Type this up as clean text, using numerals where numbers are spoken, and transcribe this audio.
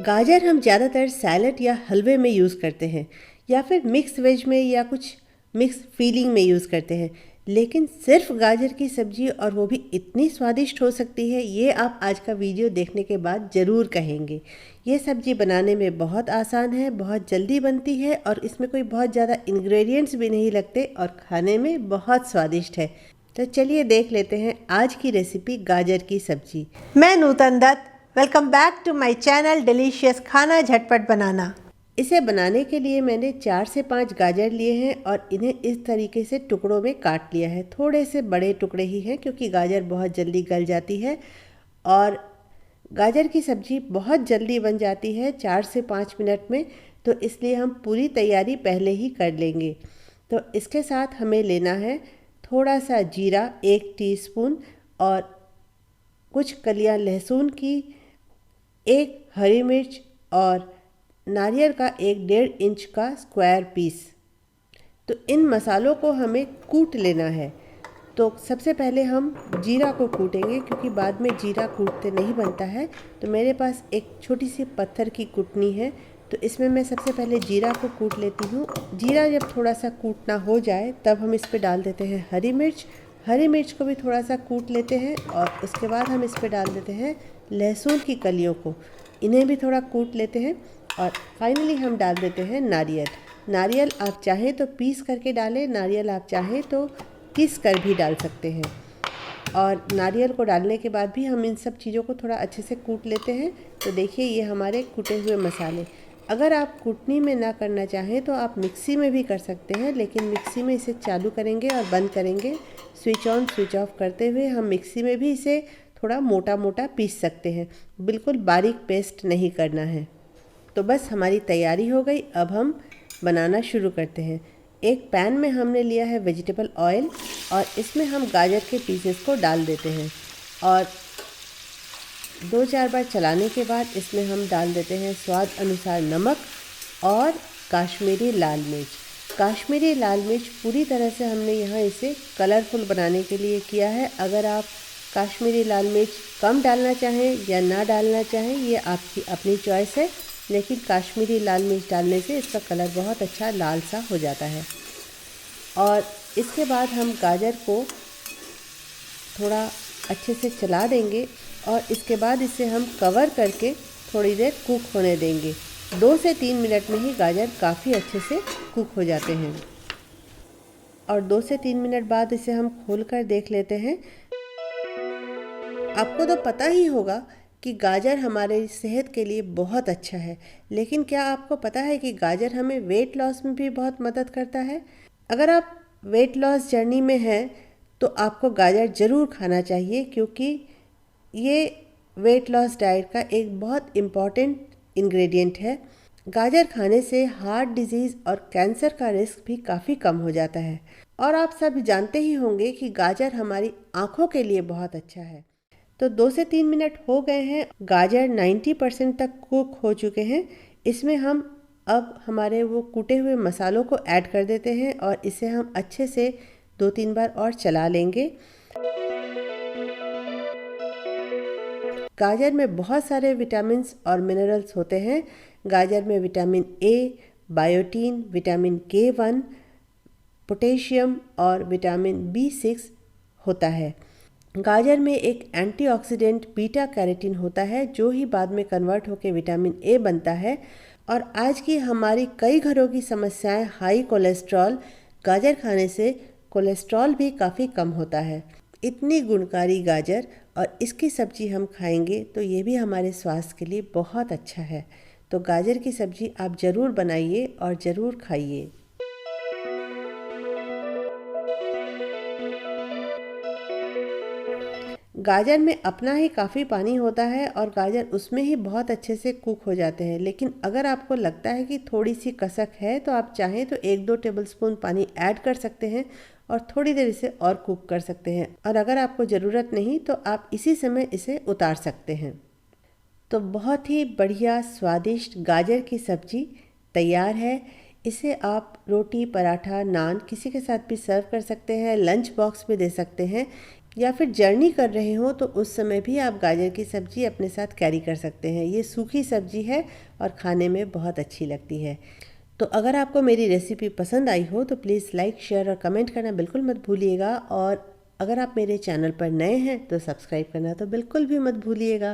गाजर हम ज़्यादातर सैलड या हलवे में यूज़ करते हैं या फिर मिक्स वेज में या कुछ मिक्स फीलिंग में यूज़ करते हैं। लेकिन सिर्फ गाजर की सब्ज़ी और वो भी इतनी स्वादिष्ट हो सकती है, ये आप आज का वीडियो देखने के बाद ज़रूर कहेंगे। ये सब्ज़ी बनाने में बहुत आसान है, बहुत जल्दी बनती है और इसमें कोई बहुत ज़्यादा इंग्रेडिएंट्स भी नहीं लगते और खाने में बहुत स्वादिष्ट है। तो चलिए देख लेते हैं आज की रेसिपी गाजर की सब्ज़ी। मैं Nutan Dutt, welcome back to my channel delicious खाना झटपट बनाना। इसे बनाने के लिए मैंने 4 से 5 गाजर लिए हैं और इन्हें इस तरीके से टुकड़ों में काट लिया है। थोड़े से बड़े टुकड़े ही हैं क्योंकि गाजर बहुत जल्दी गल जाती है और गाजर की सब्ज़ी बहुत जल्दी बन जाती है 4 से 5 मिनट में, तो इसलिए हम पूरी तैयारी पहले ही कर लेंगे। तो इसके साथ हमें लेना है थोड़ा सा जीरा 1 टीस्पून और कुछ कलियां लहसुन की, 1 हरी मिर्च और नारियल का 1.5 इंच का स्क्वायर पीस। तो इन मसालों को हमें कूट लेना है। तो सबसे पहले हम जीरा को कूटेंगे क्योंकि बाद में जीरा कूटते नहीं बनता है। तो मेरे पास एक छोटी सी पत्थर की कुटनी है, तो इसमें मैं सबसे पहले जीरा को कूट लेती हूँ। जीरा जब थोड़ा सा कूटना हो जाए तब हम इस पर डाल देते हैं हरी मिर्च। हरी मिर्च को भी थोड़ा सा कूट लेते हैं और उसके बाद हम इस पर डाल देते हैं लहसुन की कलियों को, इन्हें भी थोड़ा कूट लेते हैं और फाइनली हम डाल देते हैं नारियल। नारियल आप चाहें तो पीस करके डालें, नारियल आप चाहें तो किस कर भी डाल सकते हैं। और नारियल को डालने के बाद भी हम इन सब चीज़ों को थोड़ा अच्छे से कूट लेते हैं। तो देखिए ये हमारे कूटे हुए मसाले। अगर आप कूटनी में ना करना चाहें तो आप मिक्सी में भी कर सकते हैं, लेकिन मिक्सी में इसे चालू करेंगे और बंद करेंगे, स्विच ऑन स्विच ऑफ करते हुए हम मिक्सी में भी इसे थोड़ा मोटा मोटा पीस सकते हैं। बिल्कुल बारीक पेस्ट नहीं करना है। तो बस हमारी तैयारी हो गई। अब हम बनाना शुरू करते हैं। एक पैन में हमने लिया है वेजिटेबल ऑयल और इसमें हम गाजर के पीसेस को डाल देते हैं और 2-4 बार चलाने के बाद इसमें हम डाल देते हैं स्वाद अनुसार नमक और काश्मीरी लाल मिर्च। काश्मीरी लाल मिर्च पूरी तरह से हमने यहाँ इसे कलरफुल बनाने के लिए किया है। अगर आप काश्मीरी लाल मिर्च कम डालना चाहें या ना डालना चाहें, ये आपकी अपनी चॉइस है, लेकिन काश्मीरी लाल मिर्च डालने से इसका कलर बहुत अच्छा लाल सा हो जाता है। और इसके बाद हम गाजर को थोड़ा अच्छे से चला देंगे और इसके बाद इसे हम कवर करके थोड़ी देर कुक होने देंगे। 2 से 3 मिनट में ही गाजर काफ़ी अच्छे से कुक हो जाते हैं। और 2 से 3 मिनट बाद इसे हम खोल कर देख लेते हैं। आपको तो पता ही होगा कि गाजर हमारे सेहत के लिए बहुत अच्छा है, लेकिन क्या आपको पता है कि गाजर हमें वेट लॉस में भी बहुत मदद करता है? अगर आप वेट लॉस जर्नी में हैं तो आपको गाजर ज़रूर खाना चाहिए क्योंकि ये वेट लॉस डाइट का एक बहुत इम्पॉर्टेंट इंग्रेडिएंट है। गाजर खाने से हार्ट डिजीज़ और कैंसर का रिस्क भी काफ़ी कम हो जाता है। और आप सब जानते ही होंगे कि गाजर हमारी आँखों के लिए बहुत अच्छा है। तो 2 से 3 मिनट हो गए हैं, गाजर 90% तक कुक हो चुके हैं। इसमें हम अब हमारे वो कूटे हुए मसालों को ऐड कर देते हैं और इसे हम अच्छे से 2-3 बार और चला लेंगे। गाजर में बहुत सारे विटामिन्स और मिनरल्स होते हैं। गाजर में vitamin A, biotin, vitamin K1, potassium और विटामिन B6 होता है। गाजर में एक एंटीऑक्सीडेंट बीटा कैरोटीन होता है जो ही बाद में कन्वर्ट होकर विटामिन ए बनता है। और आज की हमारी कई घरों की समस्याएं हाई कोलेस्ट्रॉल, गाजर खाने से कोलेस्ट्रॉल भी काफ़ी कम होता है। इतनी गुणकारी गाजर और इसकी सब्ज़ी हम खाएंगे तो ये भी हमारे स्वास्थ्य के लिए बहुत अच्छा है। तो गाजर की सब्ज़ी आप ज़रूर बनाइए और ज़रूर खाइए। गाजर में अपना ही काफ़ी पानी होता है और गाजर उसमें ही बहुत अच्छे से कुक हो जाते हैं। लेकिन अगर आपको लगता है कि थोड़ी सी कसक है तो आप चाहें तो 1-2 टेबलस्पून पानी ऐड कर सकते हैं और थोड़ी देर इसे और कुक कर सकते हैं। और अगर आपको ज़रूरत नहीं तो आप इसी समय इसे उतार सकते हैं। तो बहुत ही बढ़िया स्वादिष्ट गाजर की सब्ज़ी तैयार है। इसे आप रोटी, पराठा, नान किसी के साथ भी सर्व कर सकते हैं, लंच बॉक्स में दे सकते हैं। या फिर जर्नी कर रहे हो तो उस समय भी आप गाजर की सब्ज़ी अपने साथ कैरी कर सकते हैं। ये सूखी सब्ज़ी है और खाने में बहुत अच्छी लगती है। तो अगर आपको मेरी रेसिपी पसंद आई हो तो प्लीज़ लाइक, शेयर और कमेंट करना बिल्कुल मत भूलिएगा। और अगर आप मेरे चैनल पर नए हैं तो सब्सक्राइब करना तो बिल्कुल भी मत भूलिएगा।